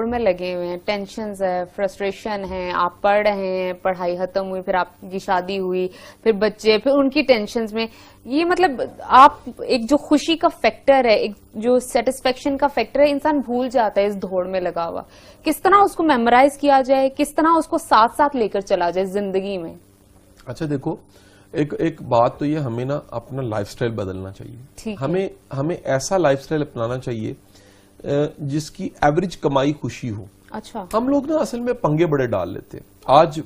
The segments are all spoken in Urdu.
میں لگے ہوئے ہیں, ٹینشنز ہے, فرسٹریشن ہے, آپ پڑھ رہے ہیں, پڑھائی ختم ہوئی, پھر آپ کی شادی ہوئی, پھر بچے, پھر ان کی ٹینشنز میں, یہ مطلب آپ ایک جو خوشی کا فیکٹر ہے, ایک جو سیٹسفیکشن کا فیکٹر ہے, انسان بھول جاتا ہے اس دوڑ میں لگا ہوا. کس طرح اس کو میمورائز کیا جائے, کس طرح اس کو ساتھ ساتھ لے کر چلا جائے زندگی میں؟ اچھا دیکھو, ایک بات تو یہ, ہمیں نا اپنا لائف سٹائل بدلنا چاہیے. ہمیں ایسا لائف سٹائل اپنانا چاہیے جس کی ایوریج کمائی خوشی ہو. اچھا, ہم لوگ نا اصل میں پنگے بڑے ڈال لیتے. آج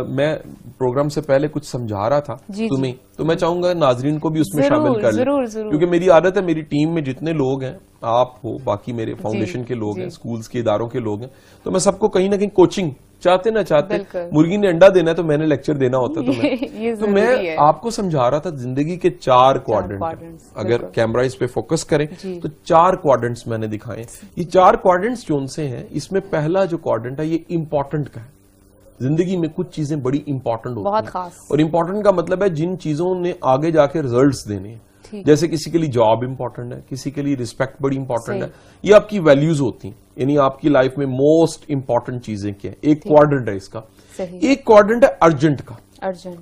میں پروگرام سے پہلے کچھ سمجھا رہا تھا تمہیں, تو میں چاہوں گا ناظرین کو بھی اس میں شامل کر لیں, کیونکہ میری عادت ہے, میری ٹیم میں جتنے لوگ ہیں, آپ ہو, باقی میرے فاؤنڈیشن کے لوگ ہیں, سکولز کے اداروں کے لوگ ہیں, تو میں سب کو کہیں نہ کہیں کوچنگ چاہتے نہ چاہتے, مرغی نے انڈا دینا ہے تو میں نے لیکچر دینا ہوتا ہے. تو میں آپ کو سمجھا رہا تھا زندگی کے 4 کوارڈنٹ, اگر کیمرہ اس پہ فوکس کریں تو 4 کوارڈنٹس میں نے دکھائے. یہ 4 کوارڈنٹس جو ان سے ہیں, اس میں پہلا جو کوارڈنٹ ہے یہ امپورٹنٹ کا ہے. زندگی میں کچھ چیزیں بڑی امپورٹنٹ ہوتی ہیں, اور امپورٹنٹ کا مطلب ہے جن چیزوں نے آگے جا کے ریزلٹس دینے ہیں. جیسے کسی کے لیے جاب امپورٹنٹ ہے, کسی کے لیے ریسپیکٹ بڑی امپورٹنٹ ہے, یہ آپ کی ویلیوز ہوتی ہیں. یعنی آپ کی لائف میں موسٹ امپورٹنٹ چیزیں کیا ہیں, ایک کوارڈنٹ ہے اس کا. ایک کوارڈنٹ ہے ارجنٹ کا.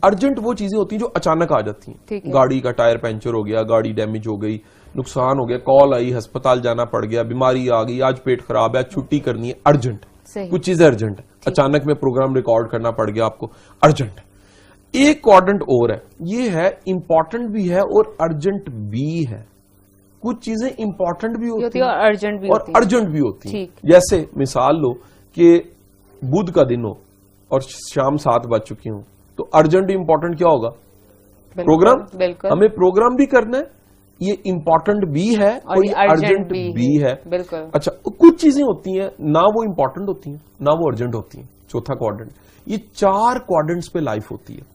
ارجنٹ وہ چیزیں ہوتی ہیں جو اچانک آ جاتی ہیں. گاڑی کا ٹائر پنچر ہو گیا, گاڑی ڈیمیج ہو گئی, نقصان ہو گیا, کال آئی, ہسپتال جانا پڑ گیا, بیماری آ گئی, آج پیٹ خراب ہے, چھٹی کرنی ہے, ارجنٹ. کچھ چیزیں ارجنٹ, اچانک میں پروگرام ریکارڈ کرنا پڑ گیا آپ کو, ارجنٹ. ایک کوارڈنٹ اور ہے, یہ ہے امپورٹنٹ بھی ہے اور ارجنٹ بھی ہے. کچھ چیزیں امپورٹنٹ بھی ہوتی ہیں اور ارجنٹ بھی ہوتی ہیں. جیسے مثال لو کہ بدھ کا دن ہو اور شام 7 بج چکی ہوں, تو ارجنٹ امپورٹنٹ کیا ہوگا؟ پروگرام. ہمیں پروگرام بھی کرنا ہے, یہ امپورٹنٹ بھی ہے اور یہ ارجنٹ بھی ہے. اچھا, کچھ چیزیں ہوتی ہیں نہ وہ امپورٹنٹ ہوتی ہیں نہ وہ ارجنٹ ہوتی ہیں. چوتھا کوارڈنٹ. یہ 4 کوارڈنٹس پہ لائف ہوتی ہے.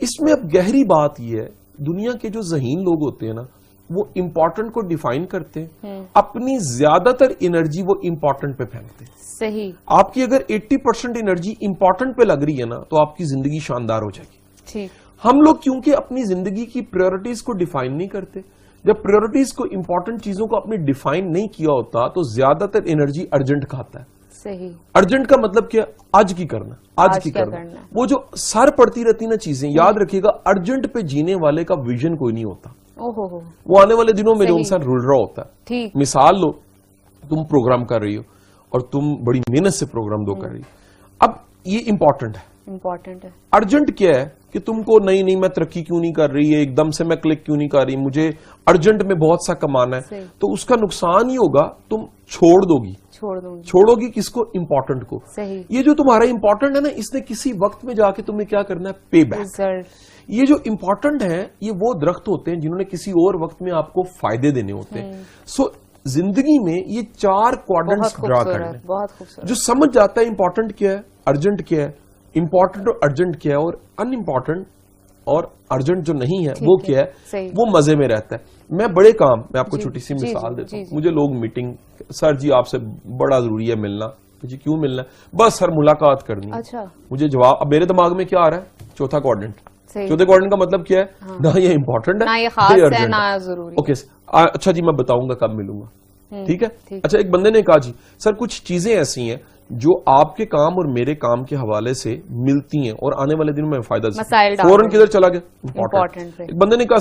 اس میں اب گہری بات یہ ہے, دنیا کے جو ذہین لوگ ہوتے ہیں نا, وہ امپورٹنٹ کو ڈیفائن کرتے ہیں, اپنی زیادہ تر انرجی وہ امپورٹنٹ پہ پھینکتے ہیں. صحیح. آپ کی اگر 80% انرجی امپورٹنٹ پہ لگ رہی ہے نا, تو آپ کی زندگی شاندار ہو جائے گی. ہم لوگ کیونکہ اپنی زندگی کی پریورٹیز کو ڈیفائن نہیں کرتے, جب پریورٹیز کو, امپورٹنٹ چیزوں کو اپنے ڈیفائن نہیں کیا ہوتا, تو زیادہ تر انرجی ارجنٹ کھاتا ہے. صحیح. ارجنٹ کا مطلب کیا؟ آج کی کرنا, آج کی کرنا. وہ جو سر پڑتی رہتی نا چیزیں, یاد رکھیے گا, ارجنٹ پہ جینے والے کا ویژن کوئی نہیں ہوتا. وہ آنے والے دنوں میں جو انسان رول رہا ہوتا ہے. مثال لو, تم پروگرام کر رہی ہو اور تم بڑی محنت سے پروگرام کر رہی ہو. اب یہ امپورٹنٹ ہے. ارجنٹ کیا ہے کہ تم کو نہیں میں ترقی کیوں نہیں کر رہی ہے, ایک دم سے میں کلک کیوں نہیں کر رہی, مجھے ارجنٹ میں بہت سا کمانا ہے. تو اس کا نقصان ہی ہوگا, تم چھوڑو گی کس کو؟ امپورٹنٹ کو. یہ جو تمہارا امپورٹنٹ ہے نا, اس نے کسی وقت میں جا کے تمہیں کیا کرنا ہے؟ Pay back. یہ جو امپورٹنٹ ہے, یہ وہ درخت ہوتے ہیں جنہوں نے کسی اور وقت میں آپ کو فائدے دینے ہوتے ہیں. سو زندگی میں یہ 4 کوارڈنٹس ڈرا کرنے. جو سمجھ جاتا ہے امپورٹنٹ کیا ہے, ارجنٹ کیا ہے, امپورٹنٹ اور ارجنٹ کیا ہے, اور ان امپورٹنٹ اور ارجنٹ جو نہیں ہے وہ کیا ہے, وہ مزے میں رہتا ہے. میں بڑے کام, میں آپ کو چھوٹی سی مثال دیتا ہوں. مجھے لوگ میٹنگ, سر جی آپ سے بڑا ضروری ہے ملنا. مجھے کیوں ملنا ہے؟ بس سر ملاقات کرنی ہے. مجھے جواب, اب میرے دماغ میں کیا آ رہا ہے؟ چوتھا کوارڈنٹ. چوتھے کوارڈنٹ کا مطلب کیا ہے؟ نہ یہ امپورٹنٹ ہے نہ ضروری. اوکے, اچھا جی میں بتاؤں گا کب ملوں گا. ٹھیک ہے. اچھا, ایک بندے نے کہا جی سر کچھ چیزیں ایسی ہیں جو آپ کے کام اور میرے کام کے حوالے سے ملتی ہیں اور آنے والے دنوں میں فائدہ, فوراً کدھر چلا گیا؟ امپورٹنٹ. ایک بندے نے کہا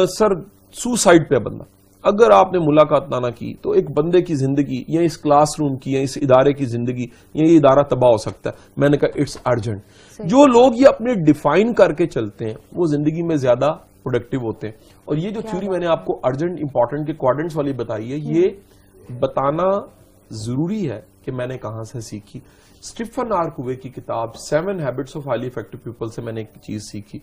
سر سوسائڈ پہ بندہ, اگر آپ نے ملاقات نہ کی تو ایک بندے کی زندگی یا اس کلاس روم کی یا اس ادارے کی زندگی یا یہ ادارہ تباہ ہو سکتا ہے. میں نے کہا اٹس ارجنٹ. جو لوگ یہ اپنے ڈیفائن کر کے چلتے ہیں وہ زندگی میں زیادہ پروڈکٹیو ہوتے ہیں. اور یہ جو تھیوری میں نے آپ کو ارجنٹ امپورٹنٹ کے کوارڈنٹس والی بتائی ہے, یہ بتانا ضروری ہے کہ میں نے کہاں سے سیکھی. اسٹیفن آر کوے کی کتاب 7 habits of highly effective people سے میں نے ایک چیز سیکھی.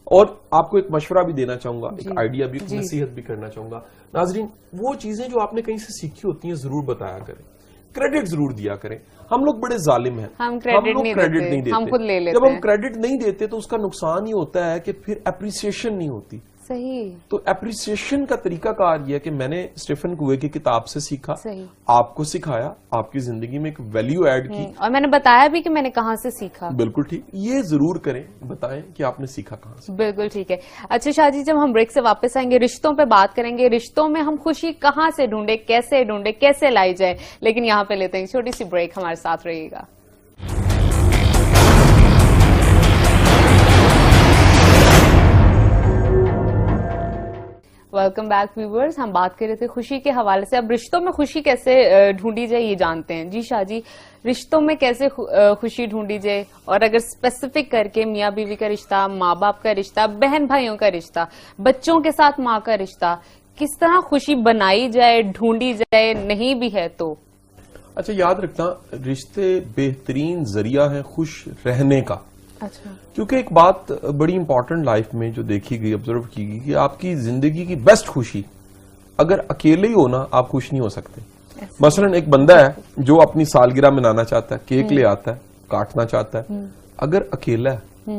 اور آپ کو ایک مشورہ بھی دینا چاہوں گا, ایک آئیڈیا بھی, نصیحت بھی کرنا چاہوں گا. ناظرین, وہ چیزیں جو آپ نے کہیں سے سیکھی ہوتی ہیں ضرور بتایا کریں, کریڈٹ ضرور دیا کریں. ہم لوگ بڑے ظالم ہیں, ہم لوگ کریڈٹ نہیں دیتے. جب ہم کریڈٹ نہیں دیتے تو اس کا نقصان ہی ہوتا ہے کہ پھر اپریسیشن نہیں ہوتی. صحیح. تو اپریسیشن کا طریقہ کار یہ ہے کہ میں نے اسٹیفن کوے کی کتاب سے سیکھا, آپ کو سکھایا, آپ کی زندگی میں ایک ویلیو ایڈ کی, اور میں نے بتایا بھی کہ میں نے کہاں سے سیکھا. بالکل ٹھیک, یہ ضرور کریں, بتائیں کہ آپ نے سیکھا کہاں سے. بالکل ٹھیک ہے. اچھا شاہ جی, جب ہم بریک سے واپس آئیں گے رشتوں پہ بات کریں گے, رشتوں میں ہم خوشی کہاں سے ڈھونڈے, کیسے لائی جائے, لیکن یہاں پہ لیتے ہیں چھوٹی سی بریک, ہمارے ساتھ رہیے گا. Welcome back viewers. ہم بات کر رہے تھے خوشی کے حوالے سے. اب رشتوں میں خوشی کیسے ڈھونڈی جائے یہ جانتے ہیں. جی شاہ جی, رشتوں میں کیسے خوشی ڈھونڈی جائے, اور اگر اسپیسیفک کر کے میاں بیوی کا رشتہ, ماں باپ کا رشتہ, بہن بھائیوں کا رشتہ, بچوں کے ساتھ ماں کا رشتہ, کس طرح خوشی بنائی جائے, ڈھونڈی جائے, نہیں بھی ہے تو. اچھا, یاد رکھنا رشتے بہترین ذریعہ ہے خوش رہنے کا. اچھا. کیونکہ ایک بات بڑی امپورٹنٹ لائف میں جو دیکھی گئی, آبزرو کی گئی, کہ آپ کی زندگی کی بیسٹ خوشی اگر اکیلے ہی ہونا, آپ خوش نہیں ہو سکتے. مثلا ایک بندہ ہے جو اپنی سالگرہ منانا چاہتا ہے, کیک لے آتا ہے, کاٹنا چاہتا ہے, اگر اکیلا ہے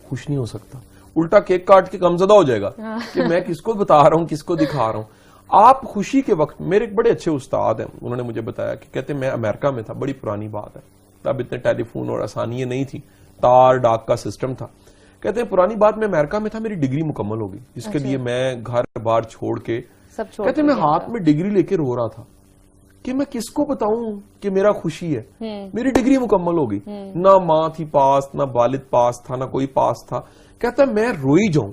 خوش نہیں ہو سکتا, الٹا کیک کاٹ کے غمزدہ ہو جائے گا کہ میں کس کو بتا رہا ہوں, کس کو دکھا رہا ہوں. آپ خوشی کے وقت, میرے ایک بڑے اچھے استاد ہیں, انہوں نے مجھے بتایا کہ کہتے ہیں میں امریکہ میں تھا, بڑی پرانی بات ہے, تب اتنے ٹیلی فون اور آسانیاں نہیں تھی, تار ڈاک کا سسٹم تھا. کہتے ہیں پرانی بات, میں امریکہ میں تھا, میری ڈگری مکمل ہو گئی, جس کے لیے میں گھر بار چھوڑ کے, کہتے ہیں میں ہاتھ میں ڈگری لے کے رو رہا تھا کہ میں کس کو بتاؤں کہ میرا خوشی ہے, میری ڈگری مکمل ہو گئی, نہ ماں تھی پاس, نہ والد پاس تھا, نہ کوئی پاس تھا. کہتا ہے میں روئی جاؤں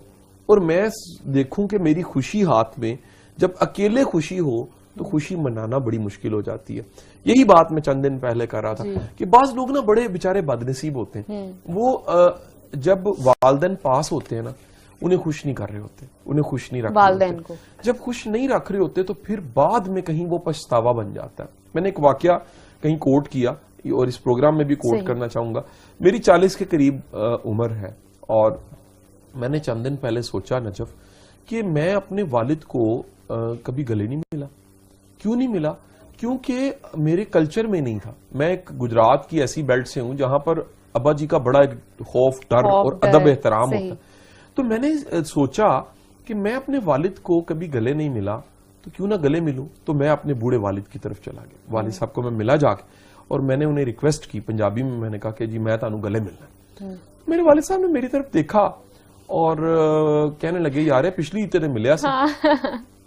اور میں دیکھوں کہ میری خوشی ہاتھ میں, جب اکیلے خوشی ہو تو خوشی منانا بڑی مشکل ہو جاتی ہے. یہی بات میں چند دن پہلے کر رہا تھا کہ بعض لوگ نا بڑے بیچارے بدنصیب ہوتے ہیں, وہ جب والدین پاس ہوتے ہیں نا, انہیں خوش نہیں کر رہے ہوتے, انہیں خوش نہیں رکھ والدین کو, جب خوش نہیں رکھ رہے ہوتے تو پھر بعد میں کہیں وہ پچھتاوا بن جاتا ہے. میں نے ایک واقعہ کہیں کوٹ کیا, اور اس پروگرام میں بھی کوٹ کرنا چاہوں گا. میری 40 کے قریب عمر ہے, اور میں نے چند دن پہلے سوچا نجف کہ میں اپنے والد کو کبھی گلے نہیں ملا. کیوں نہیں ملا؟ کیونکہ میرے کلچر میں نہیں تھا. میں ایک گجرات کی ایسی بیلٹ سے ہوں جہاں پر ابا جی کا بڑا خوف, ڈر اور ادب احترام ہوتا ہے. تو میں نے سوچا کہ میں اپنے والد کو کبھی گلے نہیں ملا, تو کیوں نہ گلے ملوں. تو میں اپنے بوڑھے والد کی طرف چلا گیا, والد صاحب کو میں ملا جا کے, اور میں نے انہیں ریکویسٹ کی پنجابی میں, میں نے کہا کہ جی میں تانوں گلے ملنا. میرے والد صاحب نے میری طرف دیکھا اور کہنے لگے یار پچھلی عید تیرے ملیا سی,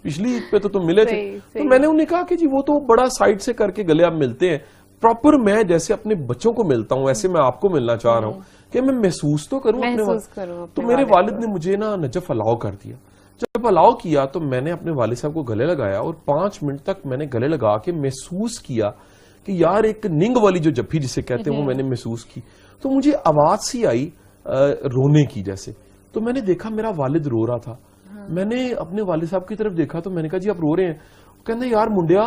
پچھلی عید پہ تو تم ملے تھے. تو میں نے انہیں کہا کہ جی وہ تو بڑا سائڈ سے کر کے گلے آپ ملتے ہیں, پراپر میں جیسے اپنے بچوں کو ملتا ہوں ایسے میں آپ کو ملنا چاہ رہا ہوں کہ میں محسوس تو کروں اپنے والد. تو میرے والد نے مجھے نا نجف الاؤ کر دیا. جب الاؤ کیا تو میں نے اپنے والد صاحب کو گلے لگایا, اور 5 منٹ تک میں نے گلے لگا کے محسوس کیا کہ یار ایک ننگ والی جو جپھی جسے کہتے ہیں وہ میں نے محسوس کی. تو مجھے آواز سی آئی رونے کی جیسے. تو میں نے دیکھا میرا والد رو رہا تھا. میں نے اپنے والد صاحب کی طرف دیکھا تو میں نے کہا جی آپ رو رہے ہیں؟ کہتے ہیں یار منڈیا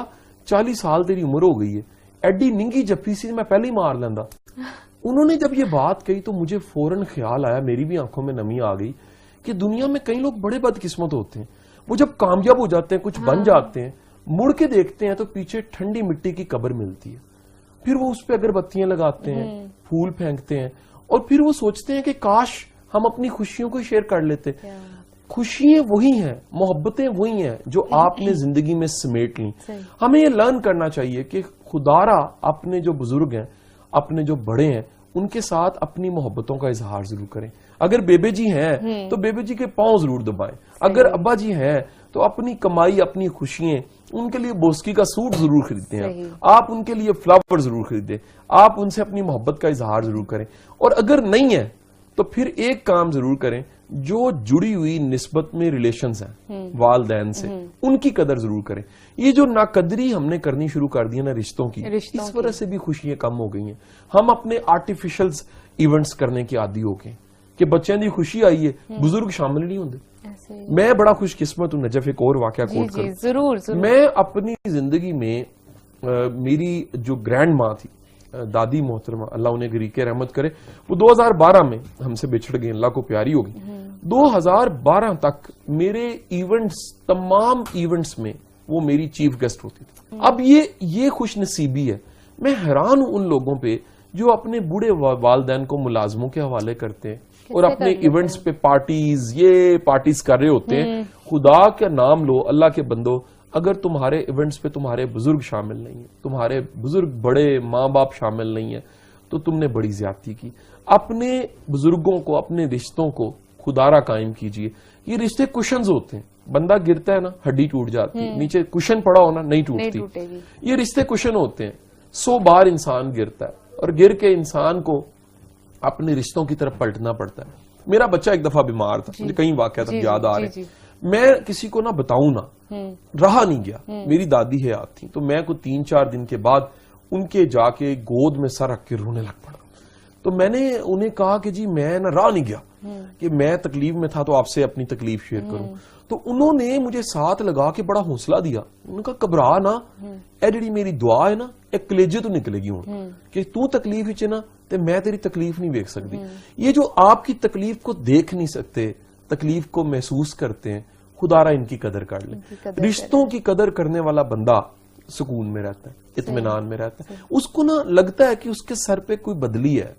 40 سال تیری عمر ہو گئی ہے, ایڈی ننگی جپھی سی میں پہلے ہی مار لینا. انہوں نے جب یہ بات کہی تو مجھے فوراً خیال آیا, میری بھی آنکھوں میں نمی آ گئی کہ دنیا میں کئی لوگ بڑے بدقسمت ہوتے ہیں, وہ جب کامیاب ہو جاتے ہیں, کچھ بن جاتے ہیں, مڑ کے دیکھتے ہیں تو پیچھے ٹھنڈی مٹی کی قبر ملتی ہے. پھر وہ اس پہ اگربتیاں لگاتے ہیں, پھول پھینکتے ہیں, اور پھر وہ سوچتے ہیں کہ کاش ہم اپنی خوشیوں کو شیئر کر لیتے. خوشیاں وہی ہیں, محبتیں وہی ہیں جو آپ نے زندگی میں سمیٹ لیں. ہمیں یہ لرن کرنا چاہیے کہ خدارا اپنے جو بزرگ ہیں, اپنے جو بڑے ہیں, ان کے ساتھ اپنی محبتوں کا اظہار ضرور کریں. اگر بیبے جی ہیں تو بیبے جی کے پاؤں ضرور دبائیں. اگر ابا جی ہیں تو اپنی کمائی, اپنی خوشیاں, ان کے لیے بوسکی کا سوٹ ضرور خریدتے ہیں, آپ ان کے لیے فلاور ضرور خریدیں, آپ ان سے اپنی محبت کا اظہار ضرور کریں. اور اگر نہیں ہے تو پھر ایک کام ضرور کریں, جو جڑی ہوئی نسبت میں ریلیشنز ہیں والدین سے, ان کی قدر ضرور کریں. یہ جو ناقدری ہم نے کرنی شروع کر دی ہے نا رشتوں کی, اس وجہ سے بھی خوشیاں کم ہو گئی ہیں. ہم اپنے آرٹیفیشل ایونٹس کرنے کی عادی ہو گئے کہ بچوں کی خوشی آئی ہے, بزرگ شامل نہیں ہوتے. میں بڑا خوش قسمت ہوں نجف, ایک اور واقعہ کوٹ کروں. میں اپنی زندگی میں میری جو گرینڈ ماں تھی, دادی محترمہ, اللہ انہیں غریق رحمت کرے, وہ 2012 میں ہم سے بچھڑ گئی, اللہ کو پیاری ہو گئی. 2012 تک میرے ایونٹس, تمام ایونٹس میں وہ میری چیف گیسٹ ہوتی تھی. اب یہ خوش نصیبی ہے. میں حیران ہوں ان لوگوں پہ جو اپنے بوڑھے والدین کو ملازموں کے حوالے کرتے ہیں, اور اپنے ایونٹس پہ پارٹیز یہ پارٹیز کر رہے ہوتے ہیں. خدا کا نام لو, اللہ کے بندو, اگر تمہارے ایونٹس پہ تمہارے بزرگ شامل نہیں ہیں, تمہارے بزرگ بڑے ماں باپ شامل نہیں ہیں, تو تم نے بڑی زیادتی کی. اپنے بزرگوں کو, اپنے رشتوں کو خدارہ قائم کیجئے. یہ رشتے کشنز ہوتے ہیں, بندہ گرتا ہے نا ہڈی ٹوٹ جاتی ہے, نیچے کشن پڑا ہونا نہیں ٹوٹتی. یہ رشتے کشن ہوتے ہیں. 100 بار انسان گرتا ہے اور گر کے انسان کو اپنے رشتوں کی طرف پلٹنا پڑتا ہے. میرا بچہ ایک دفعہ بیمار تھا, مجھے کئی واقعات یاد آ رہے ہیں. میں کسی کو نہ بتاؤں نا, رہا نہیں گیا. میری دادی حیات تھی, تو میں کو 3-4 دن کے بعد ان کے جا کے گود میں سر رکھ کے رونے لگ پڑا. تو میں نے انہیں کہا کہ جی میں نہ رہا نہیں گیا, کہ میں تکلیف میں تھا تو آپ سے اپنی تکلیف شیئر کروں. تو انہوں نے مجھے ساتھ لگا کے بڑا حوصلہ دیا. انہوں نے کہا گھبرا نا, اے جڑی میری دعا ہے نا ایک کلیجے تو نکلے گی ہوں, کہ تو تکلیف ہی نا تے میں تیری تکلیف نہیں دیکھ سکتی. یہ جو آپ کی تکلیف کو دیکھ نہیں سکتے, تکلیف کو محسوس کرتے ہیں, خدا را ان کی قدر کر لیں. رشتوں کی قدر کرنے والا بندہ سکون میں رہتا ہے, اطمینان میں رہتا ہے. اس کو نہ لگتا ہے کہ اس کے سر پہ کوئی بدلی ہے,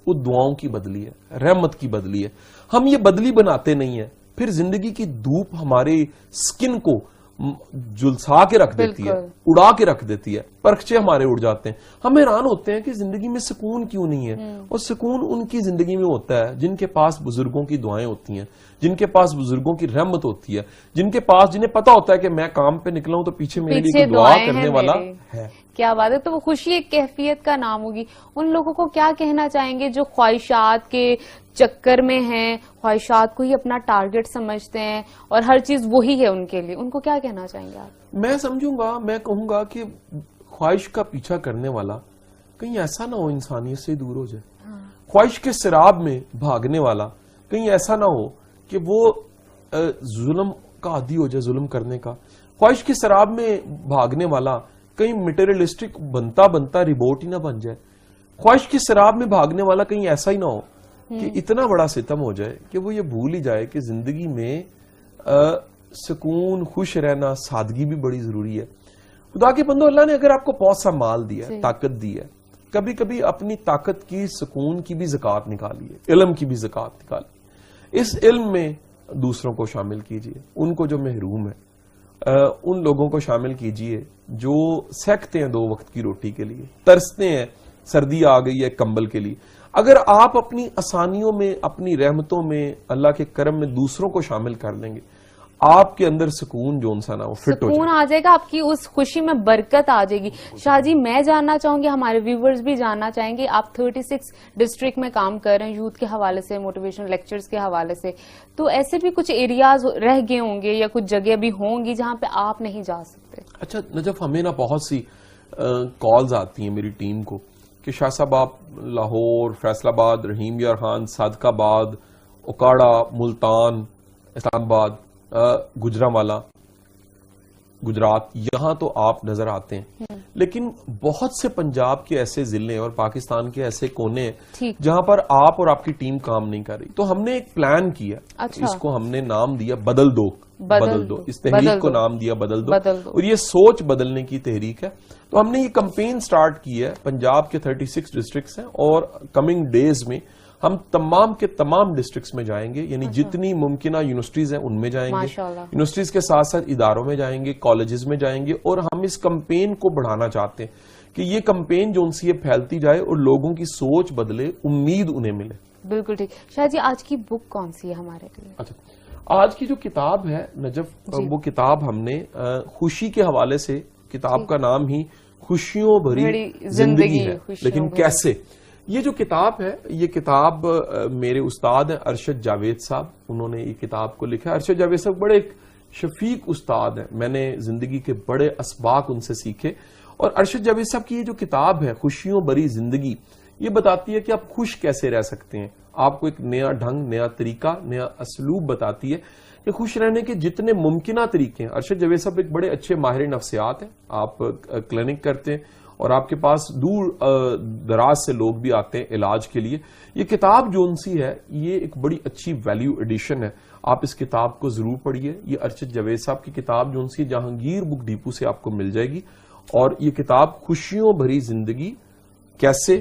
وہ دعاؤں کی بدلی ہے, رحمت کی بدلی ہے. ہم یہ بدلی بناتے نہیں ہیں, پھر زندگی کی دھوپ ہمارے سکن کو جلسا کے رکھ دیتی ہے, اڑا کے رکھ دیتی ہے, پرخچے ہمارے اڑ جاتے ہیں. ہم حیران ہوتے ہیں کہ زندگی میں سکون کیوں نہیں ہے. اور سکون ان کی زندگی میں ہوتا ہے جن کے پاس بزرگوں کی دعائیں ہوتی ہیں, جن کے پاس بزرگوں کی رحمت ہوتی ہے, جن کے پاس جنہیں پتا ہوتا ہے کہ میں کام پہ نکلا ہوں تو پیچھے میرے لیے دعا کرنے والا ہے. کیا بات ہے. تو وہ خوشی ایک کیفیت کا نام ہوگی. ان لوگوں کو کیا کہنا چاہیں گے جو خواہشات کے چکر میں ہیں, خواہشات کو ہی اپنا ٹارگٹ سمجھتے ہیں اور ہر چیز وہی ہے ان کے لیے, ان کو کیا کہنا چاہیں گے آپ؟ میں سمجھوں گا, میں کہوں گا کہ خواہش کا پیچھا کرنے والا کہیں ایسا نہ ہو انسانیت سے دور ہو جائے. خواہش کے سراب میں بھاگنے والا کہیں ایسا نہ ہو کہ وہ ظلم کا عادی ہو جائے, ظلم کرنے کا. خواہش کے سراب میں بھاگنے والا کہیں میٹیریلسٹک بنتا بنتا ریبوٹ ہی نہ بن جائے. خواہش کے سراب میں بھاگنے والا کہیں ایسا ہی نہ ہو کہ اتنا بڑا ستم ہو جائے کہ وہ یہ بھول ہی جائے کہ زندگی میں سکون, خوش رہنا, سادگی بھی بڑی ضروری ہے. خدا کے بندو, اللہ نے اگر آپ کو بہت سا مال دیا ہے, طاقت دی ہے, کبھی کبھی اپنی طاقت کی, سکون کی بھی زکات نکالی ہے, علم کی بھی زکات نکالی. اس علم میں دوسروں کو شامل کیجئے, ان کو جو محروم ہے, ان لوگوں کو شامل کیجئے جو سیکتے ہیں 2 وقت کی روٹی کے لیے, ترستے ہیں سردی آ گئی ہے کمبل کے لیے. اگر آپ اپنی آسانیوں میں, اپنی رحمتوں میں, اللہ کے کرم میں دوسروں کو شامل کر لیں گے, آپ کے اندر سکون جو انسان ہے وہ فٹ ہو جائے گا, سکون آ جائے گا, آپ کی اس خوشی میں برکت آ جائے گی. شاہ جی, میں جاننا چاہوں گی, ہمارے ویورز بھی جاننا چاہیں گے, آپ 36 ڈسٹرکٹ میں کام کر رہے ہیں یوتھ کے حوالے سے, موٹیویشن لیکچرز کے حوالے سے, تو ایسے بھی کچھ ایریاز رہ گئے ہوں گے یا کچھ جگہ بھی ہوں گی جہاں پہ آپ نہیں جا سکتے؟ اچھا نجف, ہمیں نا بہت سی کالز آتی ہیں میری ٹیم کو کہ شاہ صاحب آپ لاہور, فیصل آباد, رحیم یار خان, صادق آباد, اکاڑا, ملتان, اسلام آباد, گجرانوالا, گجرات, یہاں تو آپ نظر آتے ہیں, لیکن بہت سے پنجاب کے ایسے ضلع اور پاکستان کے ایسے کونے ہیں جہاں پر آپ اور آپ کی ٹیم کام نہیں کر رہی. تو ہم نے ایک پلان کیا, اس کو ہم نے نام دیا بدل دو. اس تحریک کو نام دیا بدل دو, اور یہ سوچ بدلنے کی تحریک ہے. تو ہم نے یہ کمپین سٹارٹ کی ہے. پنجاب کے 36 ڈسٹرکٹس ہیں, اور کمنگ ڈیز میں ہم تمام کے تمام ڈسٹرکٹس میں جائیں گے, یعنی جتنی ممکنہ یونیورسٹیز ہیں ان میں جائیں گے, یونیورسٹیز کے ساتھ ساتھ اداروں میں جائیں گے, کالجز میں جائیں گے, اور ہم اس کمپین کو بڑھانا چاہتے ہیں کہ یہ کمپین جو ان سے پھیلتی جائے اور لوگوں کی سوچ بدلے, امید انہیں ملے. بالکل ٹھیک. شاہ جی, آج کی بک کون سی ہے ہمارے لیے؟ اچھا, آج کی جو کتاب ہے نجف, وہ کتاب ہم نے خوشی کے حوالے سے, کتاب کا نام ہی خوشیوں بھری زندگی ہے, لیکن کیسے. یہ جو کتاب ہے, یہ کتاب میرے استاد ہیں ارشد جاوید صاحب, انہوں نے یہ کتاب کو لکھا ہے. ارشد جاوید صاحب بڑے ایک شفیق استاد ہیں, میں نے زندگی کے بڑے اسباق ان سے سیکھے. اور ارشد جاوید صاحب کی یہ جو کتاب ہے خوشیوں بھری زندگی, یہ بتاتی ہے کہ آپ خوش کیسے رہ سکتے ہیں. آپ کو ایک نیا ڈھنگ, نیا طریقہ, نیا اسلوب بتاتی ہے کہ خوش رہنے کے جتنے ممکنہ طریقے ہیں. ارشد جاوید صاحب ایک بڑے اچھے ماہر نفسیات ہیں, آپ کلینک کرتے ہیں اور آپ کے پاس دور دراز سے لوگ بھی آتے ہیں علاج کے لیے. یہ کتاب جو ان سی ہے, یہ ایک بڑی اچھی ویلیو ایڈیشن ہے. آپ اس کتاب کو ضرور پڑھیے. یہ ارشد جاوید صاحب کی کتاب جو ان سی جہانگیر بک ڈیپو سے آپ کو مل جائے گی. اور یہ کتاب خوشیوں بھری زندگی کیسے